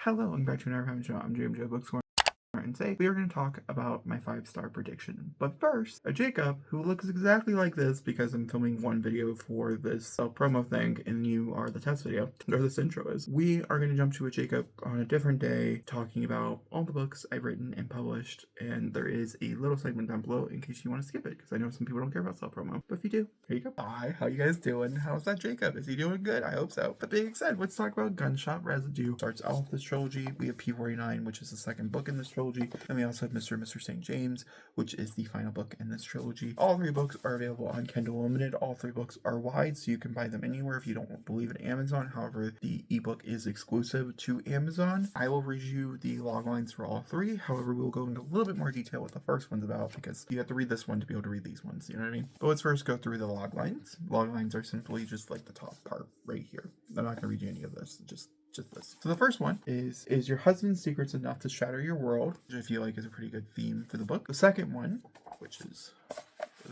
Hello, welcome back to another show. I'm James Joe Books. And today we are going to talk about my 5-star prediction. But first, Jacob, who looks exactly like this because I'm filming one video for this promo thing and you are the test video, or this intro is. We are going to jump to a Jacob on a different day talking about all the books I've written and published. And there is a little segment down below in case you want to skip it because I know some people don't care about self-promo. But if you do, here you go. Hi, how you guys doing? How's that Jacob? Is he doing good? I hope so. That being said, let's talk about Gunshot Residue. Starts off this trilogy. We have P49, which is the second book in this trilogy. And we also have Mr. and Mr. St. James, which is the final book in this trilogy. All 3 books are available on Kindle Unlimited. All 3 books are wide, so you can buy them anywhere if you don't believe in Amazon. However, the ebook is exclusive to Amazon. I will review the loglines for all 3. However, we'll go into a little bit more detail what the first one's about because you have to read this one to be able to read these ones. You know what I mean? But let's first go through the loglines. Loglines are simply just like the top part right here. I'm not going to read you any of this. Just this. So the first one is your husband's secrets enough to shatter your world, which I feel like is a pretty good theme for the book. The second one, which is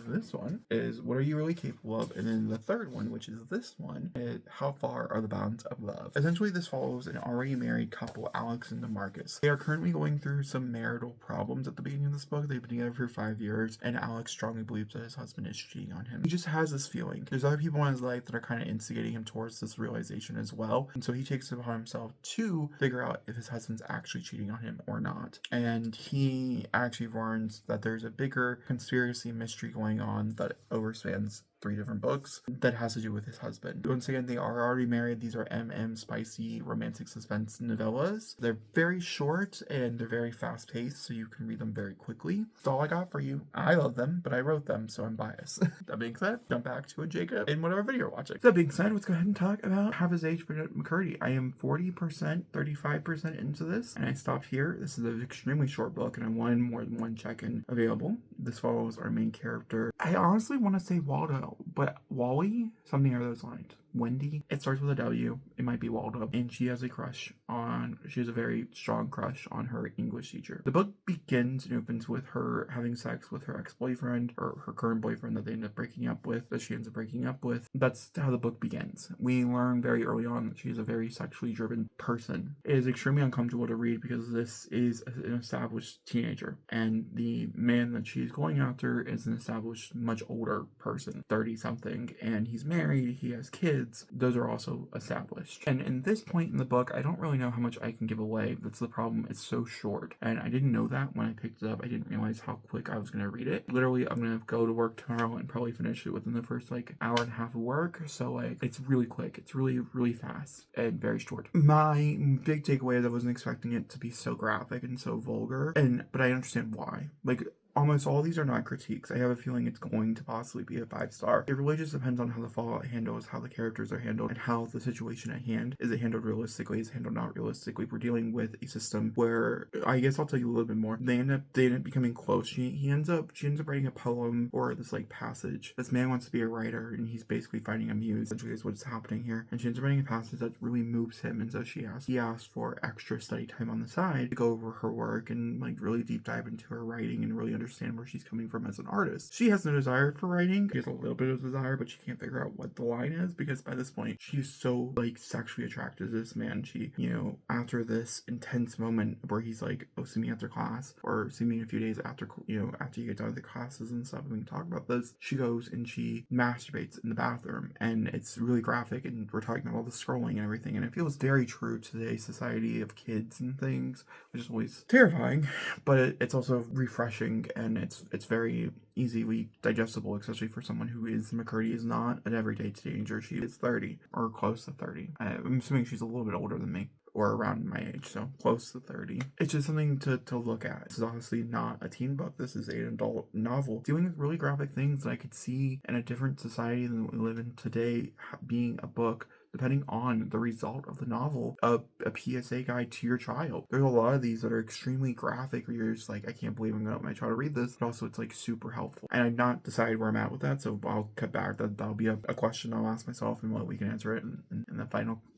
this one, is what are you really capable of? And then the third one, which is this one, is how far are the bounds of love? Essentially, this follows an already married couple, Alex and DeMarcus. They are currently going through some marital problems at the beginning of this book. They've been together for 5 years, and Alex strongly believes that his husband is cheating on him. He just has this feeling. There's other people in his life that are kind of instigating him towards this realization as well, and so he takes it upon himself to figure out if his husband's actually cheating on him or not. And he actually learns that there's a bigger conspiracy mystery going on that overspans 3 different books that has to do with his husband. Once again, they are already married. These are spicy romantic suspense novellas. They're very short and they're very fast paced, so you can read them very quickly. That's all I got for you. I love them, but I wrote them, so I'm biased. That being said, jump back to a Jacob in whatever video you're watching. That being said, let's go ahead and talk about Half His Age McCurdy. I am 40%, 35% into this, and I stopped here. This is an extremely short book, and I wanted more than one check-in available. This follows our main character. I honestly want to say Waldo, but Wally, something along those lines. Wendy, it starts with a W. It might be Waldo, and she has a very strong crush on her English teacher. The book begins and opens with her having sex with her ex-boyfriend, or her current boyfriend that they end up breaking up with, that she ends up breaking up with. That's how the book begins. We learn very early on that she's a very sexually driven person. It is extremely uncomfortable to read because this is an established teenager, and the man that she's going after is an established, much older person, 30-something, and he's married, he has kids. Those are also established. And in this point in the book, I don't really know how much I can give away. That's the problem. It's so short. And I didn't know that when I picked it up. I didn't realize how quick I was going to read it. Literally, I'm going to go to work tomorrow and probably finish it within the first hour and a half of work. So it's really quick. It's really, really fast and very short. My big takeaway is I wasn't expecting it to be so graphic and so vulgar. But I understand why. Almost all these are not critiques. I have a feeling it's going to possibly be a 5-star. It really just depends on how the fallout handles, how the characters are handled, and how the situation at hand. Is it handled realistically? Is it handled not realistically? We're dealing with a system where, I guess I'll tell you a little bit more. They end up becoming close. She ends up writing a poem or this passage. This man wants to be a writer, and he's basically finding a muse. Essentially is what's happening here. And she ends up writing a passage that really moves him, and so he asks for extra study time on the side to go over her work and really deep dive into her writing and really understand where she's coming from as an artist. She has no desire for writing. She has a little bit of desire, but she can't figure out what the line is because by this point she's so sexually attracted to this man. She, after this intense moment where he's like, oh, see me after class, or see me in a few days after you get done with the classes and stuff, and we can talk about this, she goes and she masturbates in the bathroom, and it's really graphic, and we're talking about all the scrolling and everything, and it feels very true to today's society of kids and things, which is always terrifying, but it's also refreshing, and it's very easily digestible, especially for someone who is McCurdy is not an everyday teenager. She is 30 or close to 30. I'm assuming she's a little bit older than me, or around my age, so close to 30. It's just something to look at. This is honestly not a teen book. This is an adult novel dealing with really graphic things that I could see in a different society than we live in today being a book, depending on the result of the novel, a PSA guide to your child. There's a lot of these that are extremely graphic where you're just like, I can't believe I'm going to my child to read this, but also it's super helpful. And I've not decided where I'm at with that, so I'll cut back. That'll be a question I'll ask myself, and we can answer it in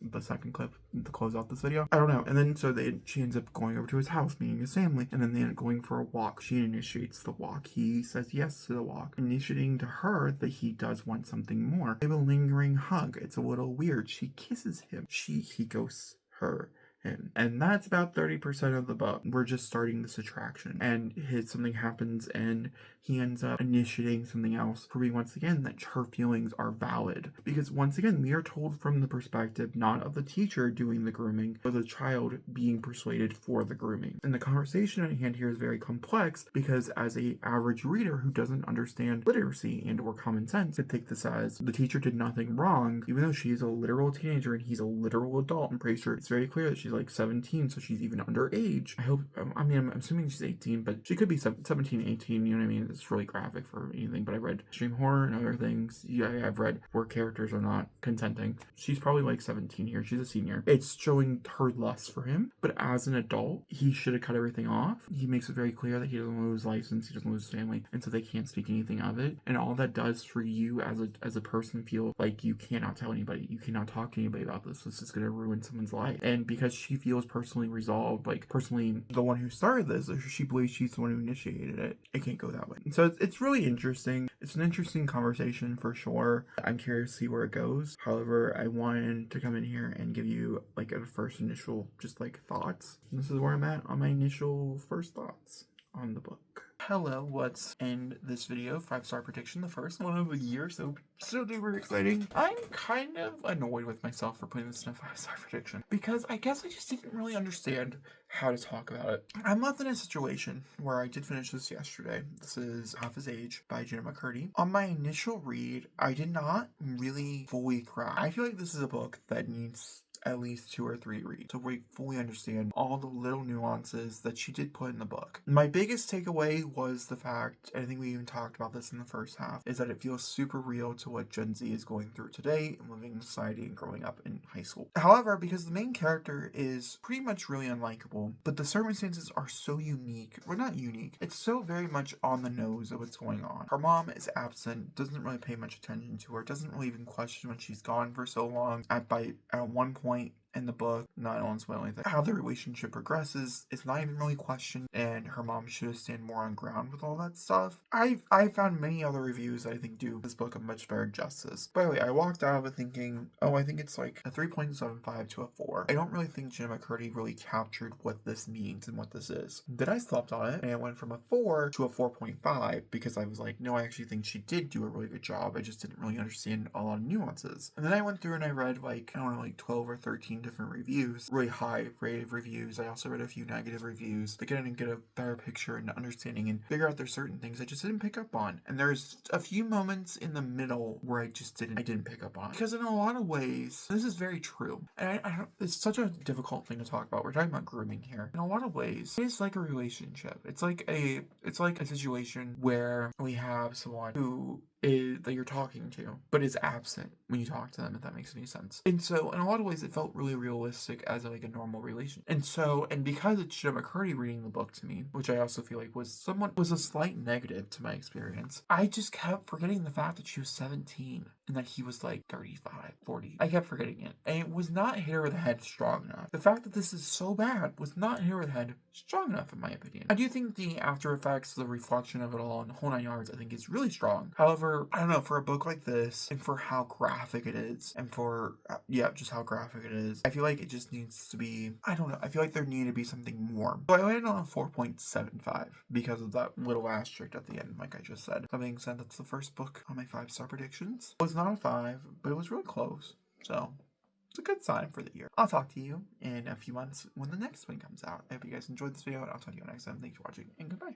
the second clip to close out this video. I don't know. And then she ends up going over to his house, meeting his family, and then they end up going for a walk. She initiates the walk. He says yes to the walk, initiating to her that he does want something more. They have a lingering hug. It's a little weird. She kisses him. He ghosts her. him. And that's about 30% of the book. We're just starting this attraction. And something happens and he ends up initiating something else, proving once again that her feelings are valid. Because once again, we are told from the perspective not of the teacher doing the grooming, but the child being persuaded for the grooming. And the conversation at hand here is very complex because as a average reader who doesn't understand literacy and or common sense could take this as the teacher did nothing wrong, even though she is a literal teenager and he's a literal adult. I'm pretty sure it's very clear that she's like 17, so she's even underage. I'm assuming she's 18, but she could be 17, 18, you know what I mean? It's really graphic for anything, but I read extreme horror and other things. Yeah, I've read where characters are not consenting. She's probably like 17 here. She's a senior. It's showing her lust for him, but as an adult, he should have cut everything off. He makes it very clear that he doesn't lose license, he doesn't lose family, and so they can't speak anything of it. And all that does for you as a person feel like you cannot tell anybody, you cannot talk to anybody about this. This is going to ruin someone's life. And because she feels personally resolved, like personally the one who started this, or she believes she's the one who initiated it, it can't go that way. And so it's really interesting. It's an interesting conversation for sure. I'm curious to see where it goes. However, I wanted to come in here and give you like a first initial just like thoughts. And this is where I'm at on my initial first thoughts on the book. Hello, what's in this video? 5-star prediction, the first one of the year, so duper exciting. I'm kind of annoyed with myself for putting this in a 5-star prediction because I guess I just didn't really understand how to talk about it. I'm left in a situation where I did finish this yesterday. This is Half His Age by Jenna McCurdy. On my initial read, I did not really fully crack. I feel like this is a book that needs at least 2 or 3 reads to really fully understand all the little nuances that she did put in the book. My biggest takeaway was the fact, I think we even talked about this in the first half, is that it feels super real to what Gen Z is going through today and living in society and growing up in high school. However, because the main character is pretty much really unlikable, but the circumstances are so unique, well not unique, it's so very much on the nose of what's going on. Her mom is absent, doesn't really pay much attention to her, doesn't really even question when she's gone for so long. At one point in the book, not on spoil anything, how the relationship progresses is not even really questioned, and her mom should have stand more on ground with all that stuff. I found many other reviews that I think do this book a much better justice. By the way, I walked out of it thinking, oh, I think it's like a 3.75 to a 4. I don't really think Jenna McCurdy really captured what this means and what this is. Then I slept on it, and it went from a 4 to a 4.5 because I was like, no, I actually think she did do a really good job. I just didn't really understand a lot of nuances. And then I went through and I read like, I don't know, like 12 or 13 different reviews, really high rated reviews. I also read a few negative reviews to get a better picture and understanding and figure out there's certain things I just didn't pick up on. And there's a few moments in the middle where I didn't pick up on. Because in a lot of ways, this is very true. And it's such a difficult thing to talk about. We're talking about grooming here. In a lot of ways, it's like a relationship. It's like a situation where we have someone who that you're talking to, but is absent when you talk to them, if that makes any sense. And so, in a lot of ways, it felt really realistic as like a normal relation. And because it's Jenna McCurdy reading the book to me, which I also feel like was a slight negative to my experience, I just kept forgetting the fact that she was 17 and that he was like 35, 40. I kept forgetting it. And it was not hit her with the head strong enough. The fact that this is so bad was not hit her with the head strong enough, in my opinion. I do think the after effects, the reflection of it all, and the whole 9 yards, I think is really strong. However, I don't know, for a book like this, and for how graphic it is, and for, just how graphic it is, I feel like it just needs to be, I don't know, I feel like there needed to be something more. So I landed on a 4.75 because of that little asterisk at the end, like I just said. That being said, that's the first book on my 5-star predictions. It was not a 5, but it was really close, so it's a good sign for the year. I'll talk to you in a few months when the next one comes out. I hope you guys enjoyed this video, and I'll talk to you next time. Thanks for watching, and goodbye.